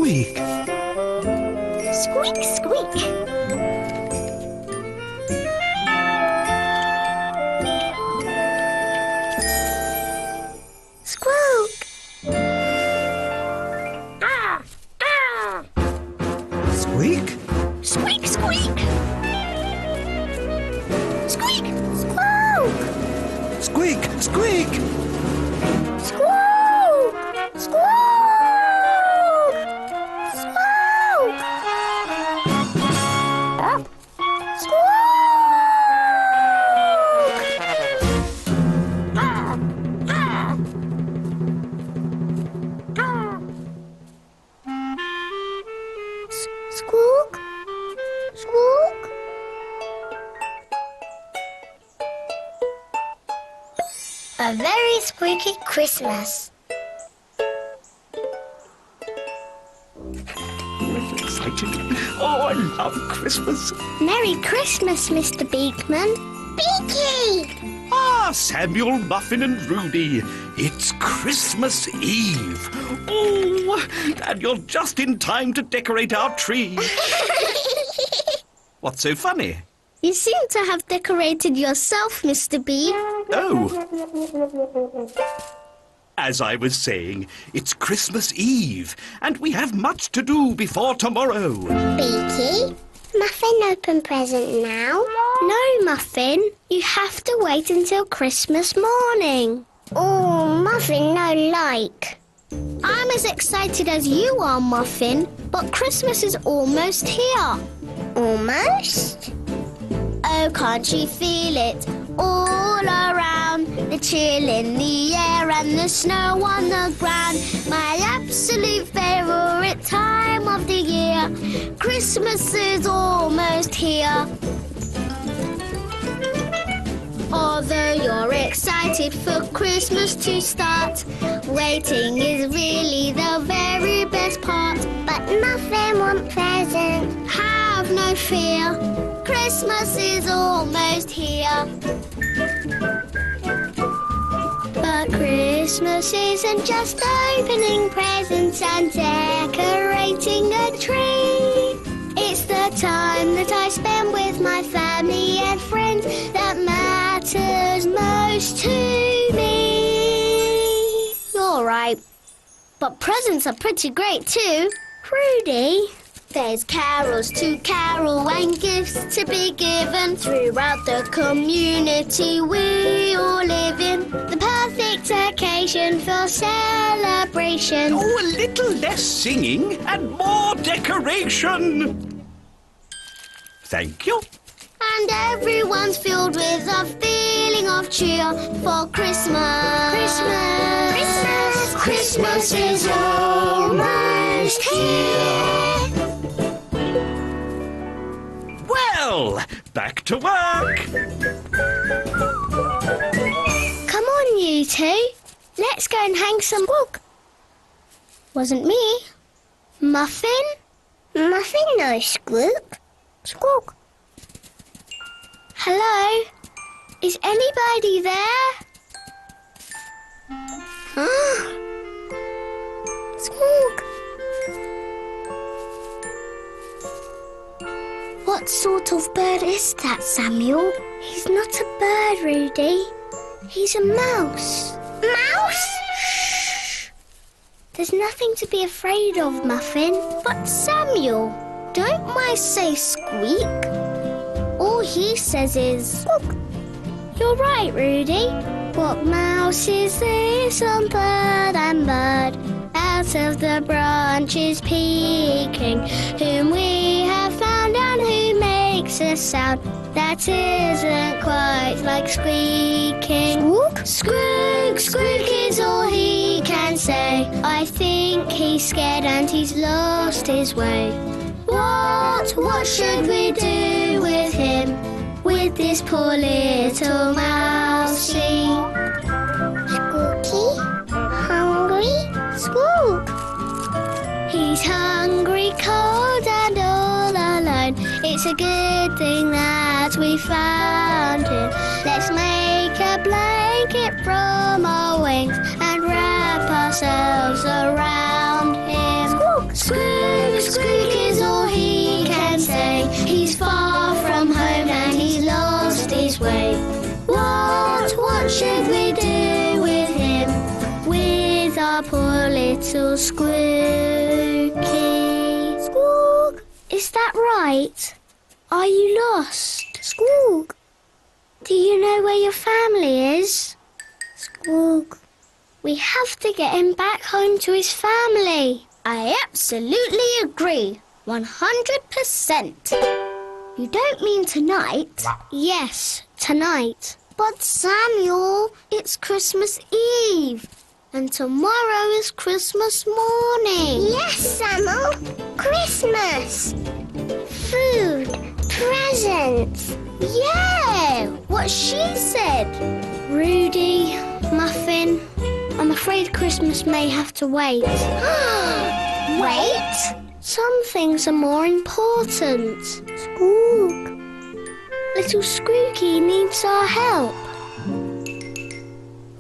Squeak. Squeak, squeak. Squook. Squeak. Squeak, squeak. Squeak, squook. Squeak, squeak. Squook. Squook. Squook. Up. Squook. Squook. Squook. A very squeaky Christmas. Excited. Oh, I love Christmas. Merry Christmas, Mr. Beakman. Beaky! Ah, Samuel, Muffin and Rudy. It's Christmas Eve. Oh, and you're just in time to decorate our tree. What's so funny? You seem to have decorated yourself, Mr. B. Oh. As I was saying, it's Christmas Eve, and we have much to do before tomorrow. Beaky, Muffin open present now? No, Muffin. You have to wait until Christmas morning. Oh, Muffin, no like. I'm as excited as you are, Muffin, but Christmas is almost here. Almost? Oh, can't you feel it? All around, the chill in the air and the snow on the ground. My absolute favourite time of the year. Christmas is almost here. Although you're excited for Christmas to start, waiting is really the very best part. But Muffin want present. Have no fear, Christmas is almost here. But Christmas isn't just opening presents and decorating a tree. It's the time that I spend with my family and friends that matters most to me. You're right. But presents are pretty great too. Rudy, there's carols to carol and gifts to be given throughout the community we all live in. The perfect occasion for celebration. Oh, a little less singing and more decoration. Thank you. And everyone's filled with a feeling of cheer for Christmas. Christmas. Christmas. Christmas is almost here. Well, back to work. Come on, you two. Let's go and hang some book. Wasn't me. Muffin? Muffin, no, Squook. Squawk. Hello? Is anybody there? Squawk. What sort of bird is that, Samuel? He's not a bird, Rudy. He's a mouse. Mouse? Shh. There's nothing to be afraid of, Muffin. But Samuel, don't mice say squeak? All he says is squawk. You're right, Rudy. What mouse is this on bird and bird? Out of the branches peeking, whom we have found and who makes a sound that isn't quite like squeaking. Squawk? Squeak, squeak is all he can say. I think he's scared and he's lost his way. What should we do with him? With this poor little mousie? Squooky? Hungry? Squawk. He's hungry, cold and all alone. It's a good thing that we found him. Let's make a blanket from our wings and wrap ourselves around him. Squawk. Squawk. our poor little Squooky. Squook! Is that right? Are you lost? Squook! Do you know where your family is? Squook! We have to get him back home to his family. I absolutely agree. 100%. You don't mean tonight? Yes, tonight. But Samuel, it's Christmas Eve. And tomorrow is Christmas morning. Yes, Samuel. Christmas. Food. Presents. Yeah, what she said. Rudy, Muffin, I'm afraid Christmas may have to wait. Wait? Some things are more important. Squook. Little Squooky needs our help.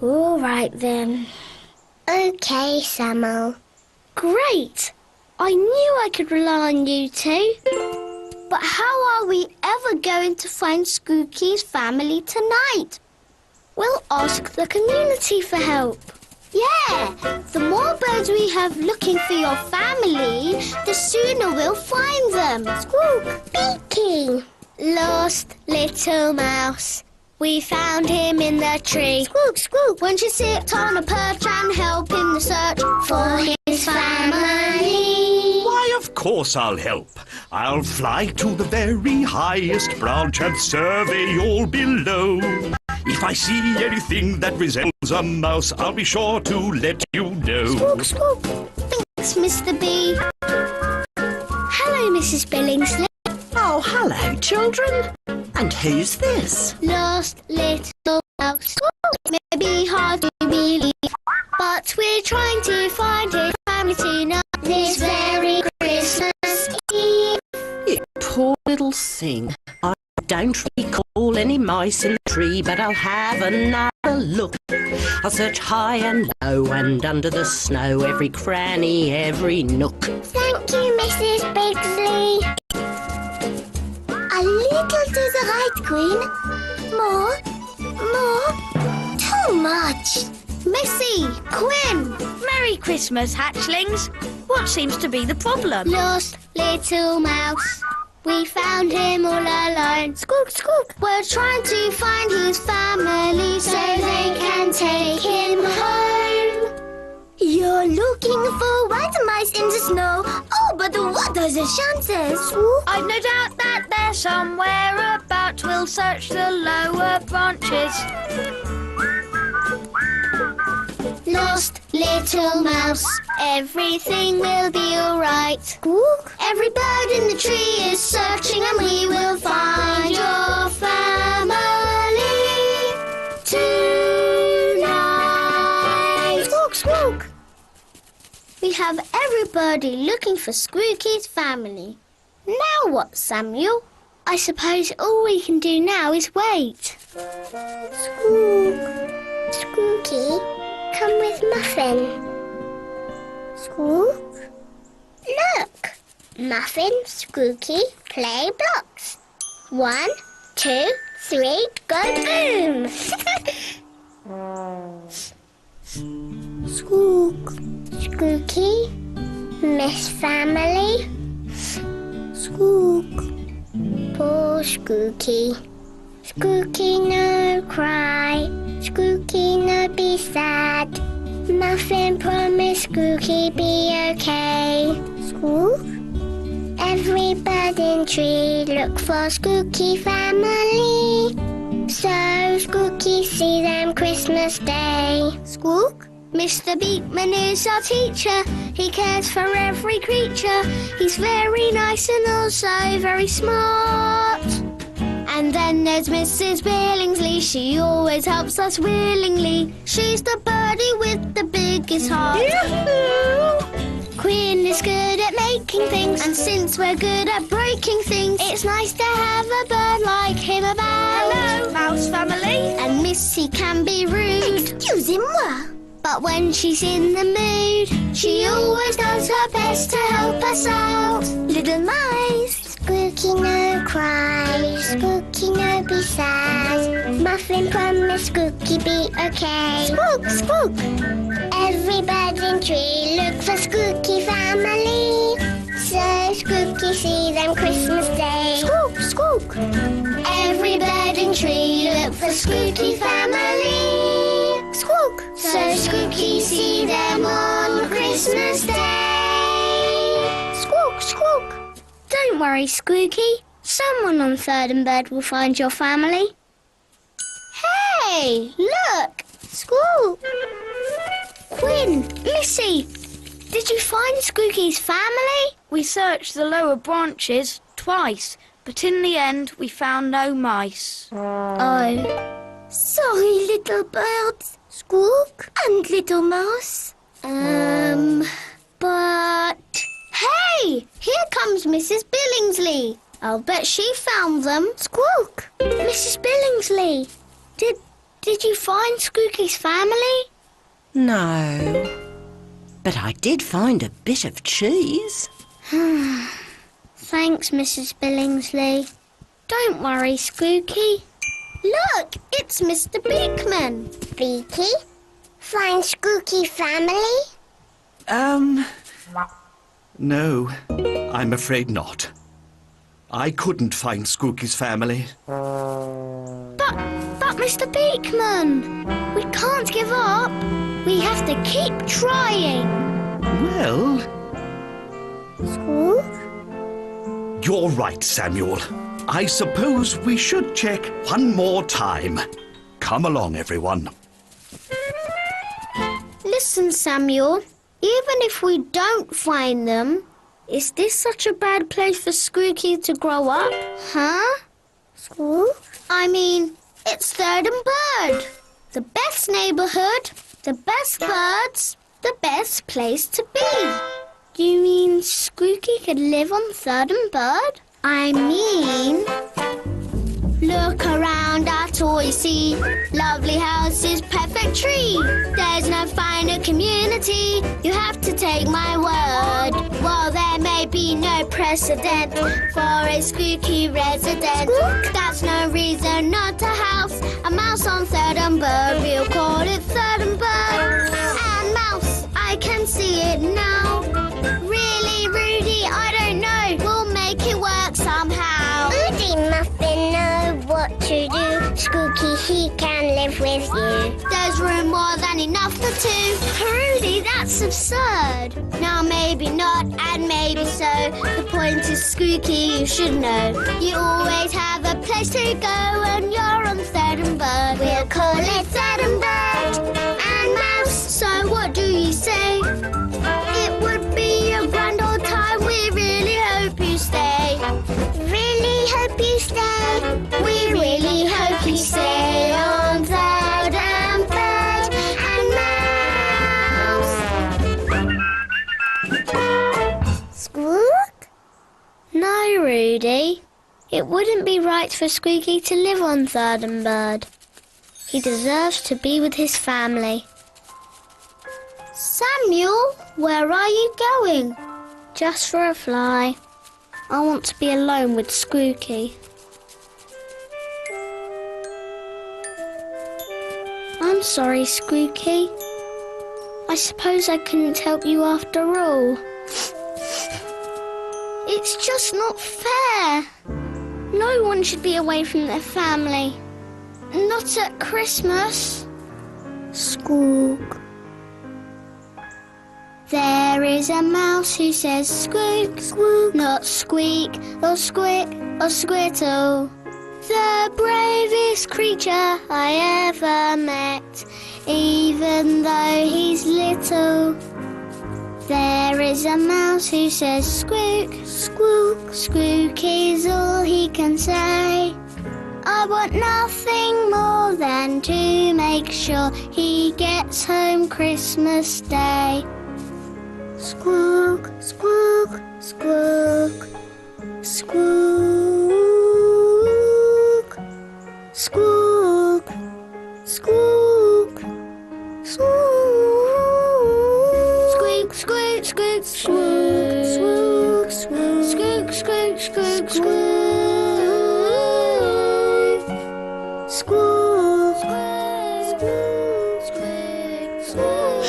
All right then. Okay, Samuel. Great! I knew I could rely on you two. But how are we ever going to find Squooky's family tonight? We'll ask the community for help. Yeah, the more birds we have looking for your family, the sooner we'll find them. Squook! Speaking. Lost little mouse. We found him in the tree. Squook, squook. Won't you sit on a perch and help in the search for his family? Why, of course I'll help. I'll fly to the very highest branch and survey all below. If I see anything that resembles a mouse, I'll be sure to let you know. Squook, squook. Thanks, Mr. B. Hello, Mrs. Billingsley. Oh, hello, children. And who's this? Lost little mouse. It may be hard to believe, but we're trying to find his family tonight. This very Christmas Eve. You poor little thing. I don't recall any mice in the tree, but I'll have another look. I'll search high and low and under the snow, every cranny, every nook. Thank you, Mrs. Bigsley. A little to the right, Queen. More. Too much. Missy, Quinn. Merry Christmas, hatchlings. What seems to be the problem? Lost little mouse. We found him all alone. Squook, squook. We're trying to find his family so they can take him home. You're looking for white mice in the snow. Oh, but what are the chances? Squook. I've no doubt that they're somewhere about. We'll search the lower branches. Lost little mouse. Everything will be alright. Squook. Every bird in the tree is searching, and we will find your family tonight. Squawk, squawk. We have everybody looking for Squooky's family. Now what, Samuel? I suppose all we can do now is wait. Squawk. Squooky, come with Muffin. Squawk. Look. Muffin, Squooky, play blocks. 1, 2, 3, go boom! Squawk. Squooky, miss family. Squawk. Poor Squooky. Squooky, no cry. Squooky, no be sad. Muffin, promise Squooky be okay. Squawk. Every bird in tree look for Squooky family, so Squooky see them Christmas Day. Squawk. Mr. Beakman is our teacher. He cares for every creature. He's very nice and also very smart. And then there's Mrs. Billingsley. She always helps us willingly. She's the birdie with the biggest heart. Yoo-hoo! Quinn is good at making things, and since we're good at breaking things, it's nice to have a bird like him about. Hello, mouse family. And Missy can be rude. Excusez-moi. But when she's in the mood, she always does her best to help us out. Little mice. Squooky, no cry. Squooky, no be sad. Muffin, promise Squooky be okay. Squawk, squawk. Every Every bird in tree look for Squooky family. So Squooky see them Christmas Day. Squook, squook. Every bird in tree look for Squooky family. Squook. So Squooky see them on Christmas Day. Squook, squook. Don't worry, Squooky. Someone on Third and Bird will find your family. Hey, look! Squook! Quinn, Missy, did you find Squooky's family? We searched the lower branches twice, but in the end we found no mice. Oh. Sorry, little birds. Squook and little mouse. But... Hey! Here comes Mrs. Billingsley. I'll bet she found them. Squook! Mrs. Billingsley, did you find Squooky's family? No. But I did find a bit of cheese. Thanks, Mrs. Billingsley. Don't worry, Squooky. Look, it's Mr. Beakman. Beaky? Find Squooky family? No, I'm afraid not. I couldn't find Squooky's family. But Mr. Beakman, we can't give up. We have to keep trying. Well, Squook? you're right, Samuel. I suppose we should check one more time. Come along, everyone. Listen, Samuel. Even if we don't find them, is this such a bad place for Squooky to grow up? Huh? Squook? I mean, it's Third and Bird. The best neighbourhood, the best birds, the best place to be. You mean Squooky could live on Third and Bird? I mean... Look around at all you see. Lovely houses, perfect tree. There's no finer community. You have to take my word. While there may be no precedent for a Squooky resident, that's no reason not to house a mouse on Third and Bird. We'll call it Third and Bird. And mouse, I can see it now. Really, Rudy, I don't know. We'll make it work somehow. Rudy, Muffin, know what to do. Squooky, he can live with you. There's room more than enough for two. Rudy, that's absurd. Now maybe not and maybe so. The point is, Squooky, you should know. You always have a place to go when you're on Third and Bird. We'll call it Third and Bird and Mouse. So what do you say? It would be a grand old time. We really hope you stay. Really hope you stay. We really hope you stay on Third and Bird and Mouse. Squook? No, Rudy. It wouldn't be right for Squooky to live on Third and Bird. He deserves to be with his family. Samuel, where are you going? Just for a fly. I want to be alone with Squooky. I'm sorry, Squooky. I suppose I couldn't help you after all. It's just not fair. No one should be away from their family. Not at Christmas. Squook. There is a mouse who says squeak, squeak, not squeak, or squeak, or squirtle. The bravest creature I ever met, even though he's little. There is a mouse who says squeak, squeak, squeak is all he can say. I want nothing more than to make sure he gets home Christmas Day. Squook, squook, squook, squook, squook, squook, squook, squeak, squeak, squeak, squook, squook, squook, squeak, squeak, squeak, squook, squook, squook, squeak, squeak, squook.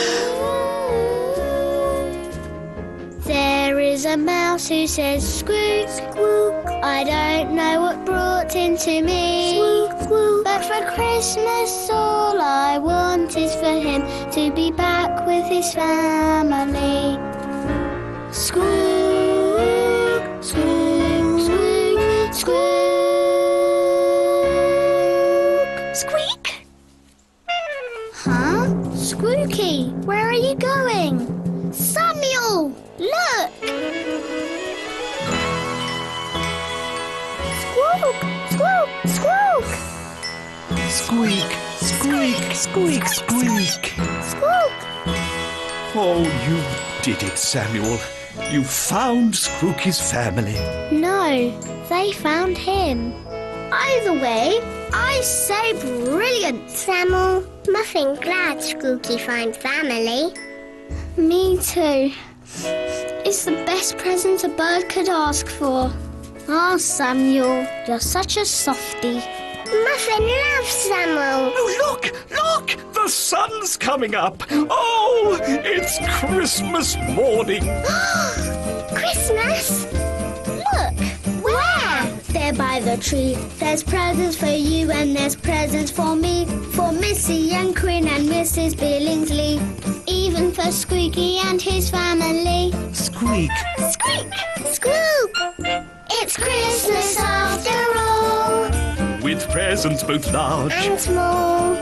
There's a mouse who says squook, squook. I don't know what brought him to me. Squook, squook. But for Christmas all I want is for him to be back with his family. Squook, squook, squook, squook. Squeak? Huh? Squooky, where are you going? Samuel, look! Squook, squook, squook! Squeak, squeak, squeak, squeak. Squook! Oh, you did it, Samuel. You found Squooky's family. No, they found him. Either way, I say brilliant. Samuel, Muffin glad Squooky found family. Me too. It's the best present a bird could ask for. Oh, Samuel, you're such a softie. Muffin loves Samuel. Oh, look! Look! The sun's coming up. Oh, it's Christmas morning. Christmas? Look! Where? There by the tree. There's presents for you and there's presents for me. For Missy and Quinn and Mrs. Billingsley. Even for Squeaky and his family. Squeak. Squeak! Squook! It's Christmas after all. With presents both large And small.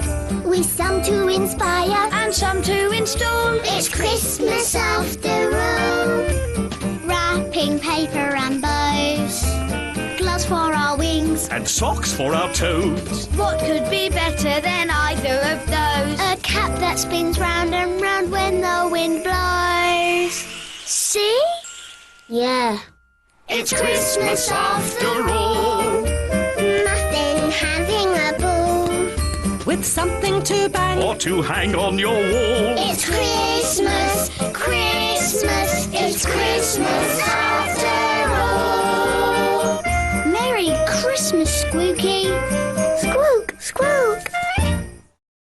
With some to inspire. And some to install. It's Christmas after all. Wrapping paper and bows. Gloves for our wings. and socks for our toes. What could be better than either of those? A cap that spins round and round when the wind blows. See? Yeah. It's Christmas after all. Muffin having a ball. With something to bang. Or to hang on your wall. It's Christmas, Christmas, it's Christmas after all. Merry Christmas, Squooky. Squook, squook.